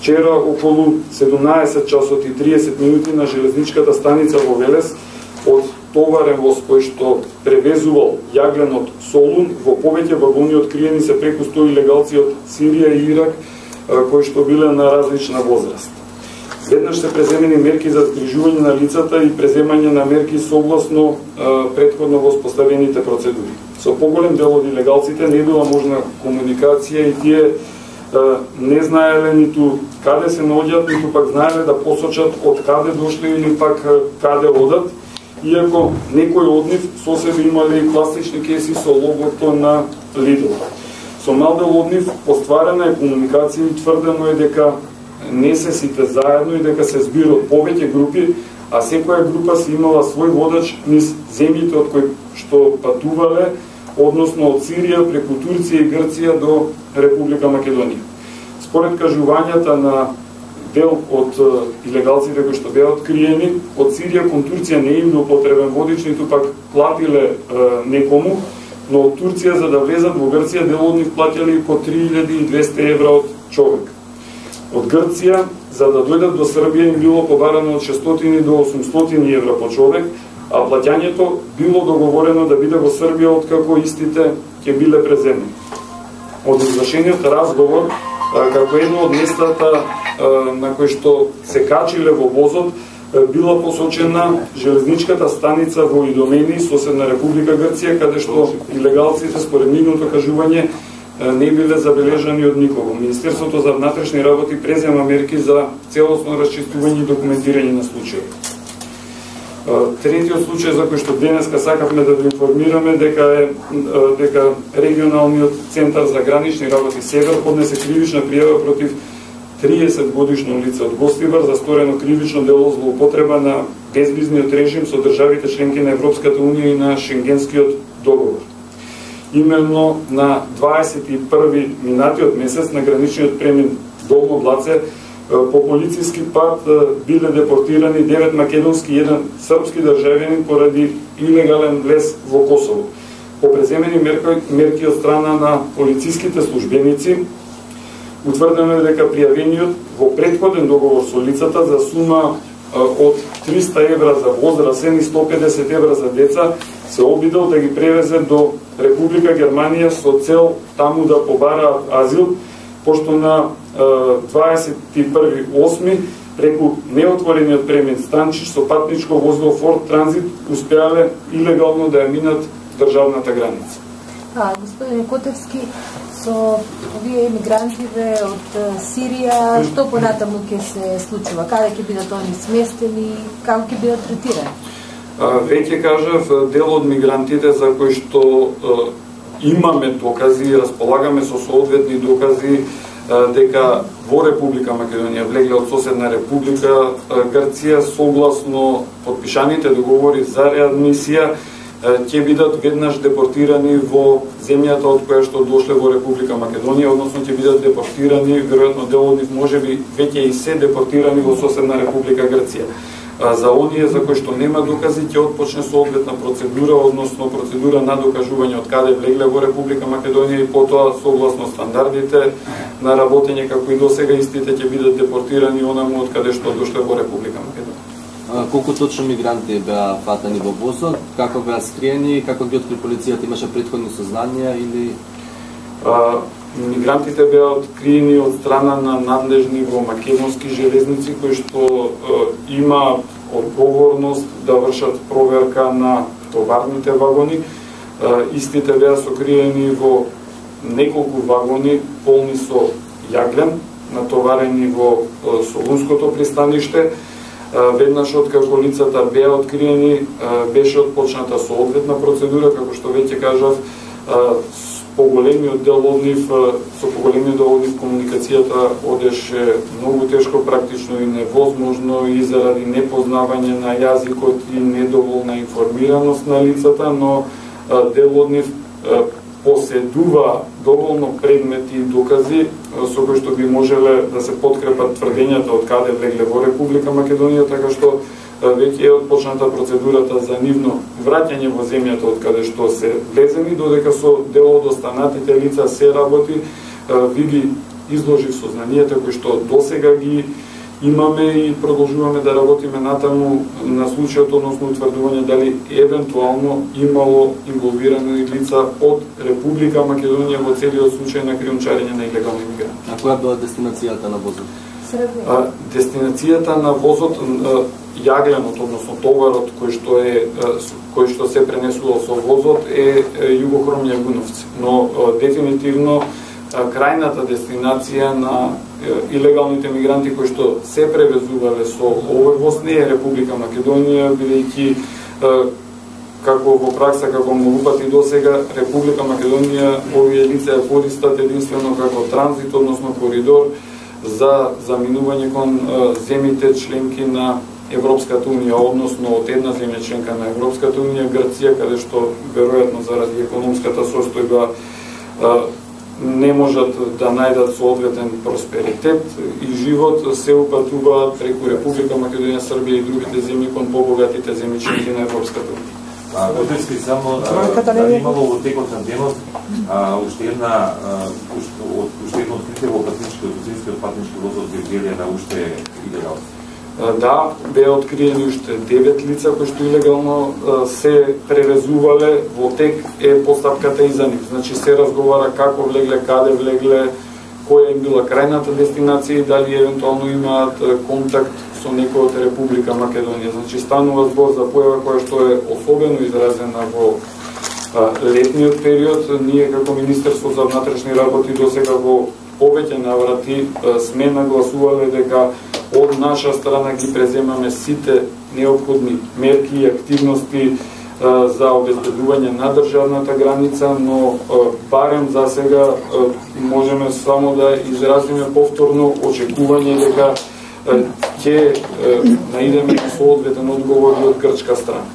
вчера околу 17 часот и 30 минути на железничката станица во Велес од товарен воз кој што превезувал јаглен од Солун во повеќе вагони откриени се преку 100 илегалци од Сирија и Ирак кои што биле на различна возраст. Веднаш се преземени мерки за згрижување на лицата и преземање на мерки согласно претходно воспоставените процедури. Со поголем дел од илегалците не била можна комуникација и тие не знаеле ниту каде се наоѓаат, ниту пак знаеле да посочат од каде дошле или пак каде одат, иако некои од нив со себе имале и класични кеси со логото на Lidl. Со мал дел од нив постварена е комуникација и тврдено е дека не се сите заедно и дека се збират повеќе групи, а секоја група си имала свој водач низ земјите од кои што патувале, односно од Сирија преку Турција и Грција до Република Македонија. Според кажувањата на дел од илегалците кои што беа откриени, од Сирија кон Турција не им бил потребен водич, ниту пак платиле некому, но од Турција за да влезат во Грција дел од нив платиле по 3200 евра од човек. Од Грција за да дојдат до Србија им било побарано од 600 до 800 евра по човек, а плаќањето било договорено да биде во Србија откако истите ќе биле преземени. Од извршениот разговор, како едно од местата на кои што се качиле во возот, била посочена железничката станица во Идомени, соседна Република Грција, каде што илегалците според нивното кажување не биле забележани од никого. Министерството за внатрешни работи презема мерки за целосно расчистување и документирање на случајот. Третиот случај за кој што денеска сакавме да ви информираме дека регионалниот центар за гранични работи Север поднесе кривична пријава против 30 годишно лице од Гостивар за сторено кривично дело злоупотреба на безвизниот режим со државите членки на Европската унија и на Шенгенскиот договор. Именно на 21 минатиот месец на граничниот премин Долно Блаце по полициски пат биле депортирани 9 македонски и 1 српски државјанин поради илегален влез во Косово. По преземени мерки од страна на полициските службеници, утврдено е дека пријавениот во претходен договор со лицата за сума од 300 евра за возрастен и 150 евра за деца се обидел да ги превезе до Република Германија со цел таму да побараат азил, пошто на 21.8. преку неотворениот премин Станчиш со патничко возило Форд Транзит успеале илегално да ја минат државната граница. Господин Котевски, со овие емигрантиве од Сирија, што понатаму ќе се случува? Каде ќе бидат они сместени? Како ќе бидат третирани? Веќе кажав, дел од мигрантите за кои што имаме докази, располагаме со соодветни докази дека во Република Македонија влегле од соседна Република Грција согласно подпишаните договори за реадмисија, ќе бидат веднаш депортирани во земјата од која што дошле во Република Македонија, односно ќе бидат депортирани, веројатно дел од нив можеби веќе и се депортирани во соседна Република Грција. За оние за кои што нема докази ќе отпочне соодветна процедура, односно процедура на докажување од каде влегле во Република Македонија и потоа согласно стандардите на работење како и досега истите ќе бидат депортирани онаму од каде што дошле во Република Македонија. Колку точно мигранти беа фатани во возот, како беа скриени, како ги откри полицијата, имаше претходни сознанија или мигрантите беа откриени од страна на надлежни во македонски железници кои што има одговорност да вршат проверка на товарните вагони. Истите беа сокриени во неколку вагони полни со јаглен, натоварени во Солунското пристаниште. Веднаш откако лицата беа откриени, беше отпочната соодветна процедура, како што веќе кажав, со поголемиот дел од нив комуникацијата одеше многу тешко, практично и невозможно и заради непознавање на јазикот и недоволна информираност на лицата, но дел од нив поседува доволно предмети и докази со кои што би можеле да се подкрепат тврдењата од каде влегле во Република Македонија, така што веќе е отпочната процедурата за нивно враќање во земјата од каде што се влезени, додека со дел од останатите лица се работи. Ви ги изложив сознанијата кои што досега ги имаме и продолжуваме да работиме натаму на случајот, односно утврдување дали евентуално имало инволвирани лица од Република Македонија во целиот случај на криумчарење на илегални мигранти. А која била дестинацијата на возот? Дестинацијата на возот, јагленот, односно товарот кој што се пренесувал со возот е Југохром Јагуновци, но дефинитивно крајната дестинација на илегалните мигранти кои што се превезувале со овој воз не е Република Македонија, бидејќи како во пракса, како многу пати досега, Република Македонија овие лица ја користат единствено како транзит, односно коридор за заминување кон земјите членки на Европската унија, односно од една земја членка на Европската унија, Грција, каде што веројатно заради економската состојба не можат да најдат соодветен просперитет и живот, се упатуваат преку Република Македонија, Србија и другите земји кон побогатите земји членки на Европската унија. Одески само имало во текот на денот уште едно откритие во патничкиот воз од Германија на уште илегалци. Да, беа откриени уште 9 лица кои што илегално се превезувале, во тек е постапката и за нив. Значи се разговара како влегле, каде влегле, која им била крајната дестинација и дали евентуално имаат контакт со некој од Република Македонија. Значи станува збор за појава која што е особено изразена во летниот период. Ние како Министерство за внатрешни работи досега во повеќе наврати сме нагласувале дека од наша страна ги преземаме сите неопходни мерки и активности за обезбедување на државната граница, но барем за сега можеме само да изразиме повторно очекување дека ќе наидеме соодветен одговор од грчка страна.